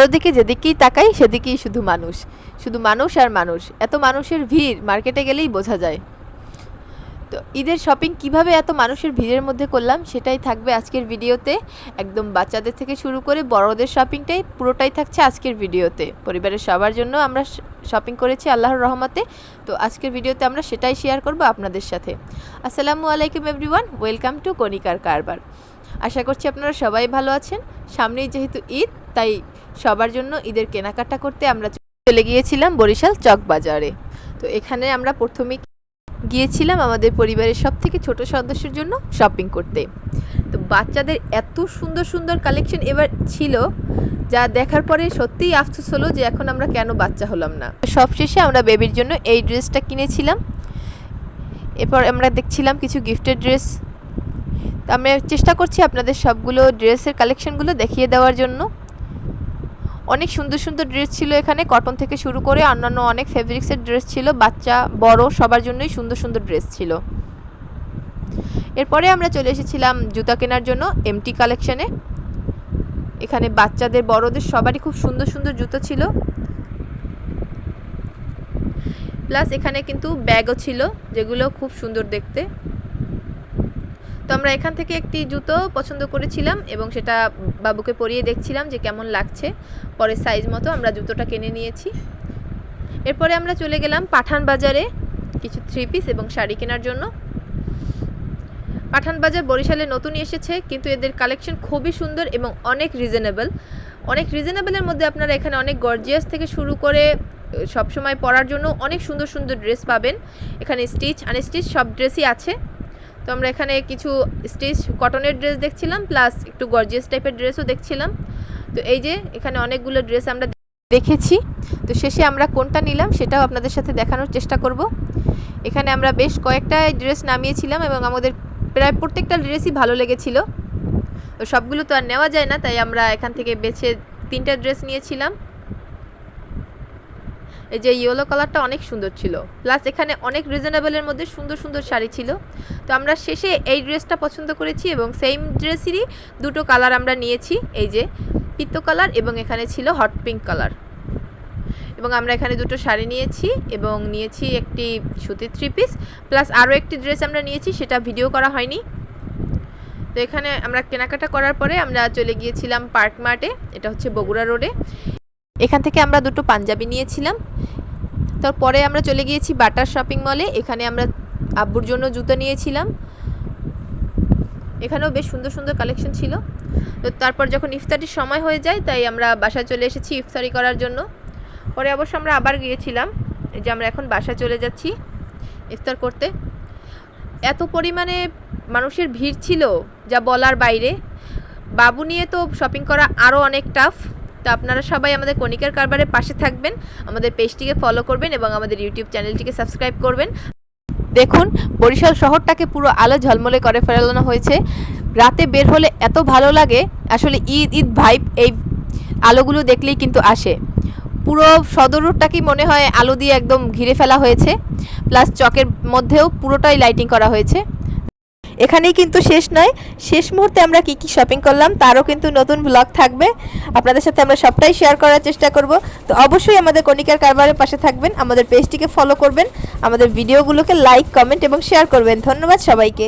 চারদিকে যেদিকেই তাকাই সেদিকেই শুধু মানুষ আর মানুষ। এত মানুষের ভিড় মার্কেটে গেলেই বোঝা যায়। তো ঈদের শপিং কিভাবে এত মানুষের ভিড়ের মধ্যে করলাম সেটাই থাকবে আজকের ভিডিওতে। একদম বাচ্চাদের থেকে শুরু করে বড়দের শপিংটাই পুরোটাই থাকছে আজকের ভিডিওতে। পরিবারের সবার জন্য আমরা শপিং করেছি আল্লাহর রহমতে। তো আজকের ভিডিওতে আমরা সেটাই শেয়ার করব আপনাদের সাথে। আসসালামু আলাইকুম এভরিওয়ান, ওয়েলকাম টু কণিকার কারবার। আশা করছি আপনারা সবাই ভালো আছেন। সামনেই যেহেতু ঈদ, তাই সবার জন্য ঈদের কেনাকাটা করতে আমরা চলে গিয়েছিলাম বরিশাল চক বাজারে। তো এখানে আমরা প্রথমে গিয়েছিলাম আমাদের পরিবারের সবথেকে ছোট সদস্যের জন্য শপিং করতে। তো বাচ্চাদের এত সুন্দর সুন্দর কালেকশন এবার ছিল, যা দেখার পরে সত্যিই আফসোস হলো যে এখন আমরা কেন বাচ্চা হলাম না। সবশেষে আমরা বেবির জন্য এই ড্রেসটা কিনেছিলাম। এরপর আমরা দেখছিলাম কিছু গিফটের ড্রেস। তো আমরা চেষ্টা করছি আপনাদের সবগুলো ড্রেসের কালেকশনগুলো দেখিয়ে দেওয়ার জন্য। অনেক সুন্দর সুন্দর ড্রেস ছিল এখানে, কটন থেকে শুরু করে অন্যান্য অনেক ফেব্রিক্সের ড্রেস ছিল। বাচ্চা বড় সবার জন্যই সুন্দর সুন্দর ড্রেস ছিল। এরপরে আমরা চলে এসেছিলাম জুতা কেনার জন্য এমটি কালেকশনে। এখানে বাচ্চাদের বড়দের সবারই খুব সুন্দর সুন্দর জুতো ছিল, প্লাস এখানে কিন্তু ব্যাগও ছিল যেগুলো খুব সুন্দর দেখতে। তো আমরা এখান থেকে একটি জুতো পছন্দ করেছিলাম এবং সেটা বাবুকে পরিয়ে দেখছিলাম যে কেমন লাগছে। পরে সাইজ মতো আমরা জুতোটা কিনে নিয়েছি। এরপরে আমরা চলে গেলাম পাঠান বাজারে কিছু থ্রি পিস এবং শাড়ি কেনার জন্য। পাঠান বাজার বরিশালে নতুনই এসেছে, কিন্তু এদের কালেকশন খুবই সুন্দর এবং অনেক রিজনেবলের মধ্যে আপনারা এখানে অনেক গর্জিয়াস থেকে শুরু করে সবসময় পরার জন্য অনেক সুন্দর সুন্দর ড্রেস পাবেন। এখানে স্টিচ আনস্টিচ সব ড্রেসই আছে। তো আমরা এখানে কিছু স্টিচ কটনের ড্রেস দেখছিলাম, প্লাস একটু গর্জিয়াস টাইপের ড্রেসও দেখছিলাম। তো এই যে এখানে অনেকগুলো ড্রেস আমরা দেখেছি। তো শেষে আমরা কোনটা নিলাম সেটাও আপনাদের সাথে দেখানোর চেষ্টা করব। এখানে আমরা বেশ কয়েকটা ড্রেস নামিয়েছিলাম এবং আমাদের প্রায় প্রত্যেকটা ড্রেসই ভালো লেগেছিল। তো সবগুলো তো আর নেওয়া যায় না, তাই আমরা এখান থেকে বেছে 3টা ড্রেস নিয়েছিলাম। এই যে ইয়েলো কালারটা অনেক সুন্দর ছিল, প্লাস এখানে অনেক রিজনেবলের মধ্যে সুন্দর সুন্দর শাড়ি ছিল। তো আমরা শেষে এই ড্রেসটা পছন্দ করেছি এবং সেম ড্রেসেরই দুটো কালার আমরা নিয়েছি, এই যে পিত্ত কালার এবং এখানে ছিল হট পিঙ্ক কালার। এবং আমরা এখানে দুটো শাড়ি নিয়েছি এবং নিয়েছি একটি সুতির থ্রি পিস, প্লাস আরও একটি ড্রেস আমরা নিয়েছি, সেটা ভিডিও করা হয়নি। তো এখানে আমরা কেনাকাটা করার পরে আমরা চলে গিয়েছিলাম পার্ক মার্টে, এটা হচ্ছে বগুড়া রোডে। এখান থেকে আমরা দুটো পাঞ্জাবি নিয়েছিলাম। তারপরে আমরা চলে গিয়েছি বাটার শপিং মলে। এখানে আমরা আব্বুর জন্য জুতো নিয়েছিলাম। এখানেও বেশ সুন্দর সুন্দর কালেকশন ছিল। তো তারপর যখন ইফতারির সময় হয়ে যায়, তাই আমরা বাসায় চলে এসেছি ইফতারি করার জন্য। পরে অবশ্য আমরা আবার গিয়েছিলাম। এই যে আমরা এখন বাসায় চলে যাচ্ছি ইফতার করতে। এত পরিমাণে মানুষের ভিড় ছিল যা বলার বাইরে। বাবু নিয়ে তো শপিং করা আরও অনেক টাফ। তো আপনারা সবাই আমাদের কণিকার কারবারের পাশে থাকবেন, আমাদের পেজটিকে ফলো করবেন এবং আমাদের ইউটিউব চ্যানেলটিকে সাবস্ক্রাইব করবেন। দেখুন বরিশাল শহরটাকে পুরো আলো ঝলমলে করে ফেলানো হয়েছে। রাতে বের হলে এত ভালো লাগে, আসলে ঈদ ভাইব এই আলোগুলো দেখলেই কিন্তু আসে। পুরো সদর রোডটাকেই মনে হয় আলো দিয়ে একদম ঘিরে ফেলা হয়েছে, প্লাস চকের মধ্যেও পুরোটাই লাইটিং করা হয়েছে। এখানেই কিন্তু শেষ নয়, শেষ মুহূর্তে আমরা কি কি শপিং করলাম তারও কিন্তু নতুন ব্লগ থাকবে। আপনাদের সাথে আমরা সবটাই শেয়ার করার চেষ্টা করব। তো অবশ্যই আমাদের কণিকার কারবারের পাশে থাকবেন, আমাদের পেজটিকে ফলো করবেন, আমাদের ভিডিওগুলোকে লাইক, কমেন্ট এবং শেয়ার করবেন। ধন্যবাদ সবাইকে।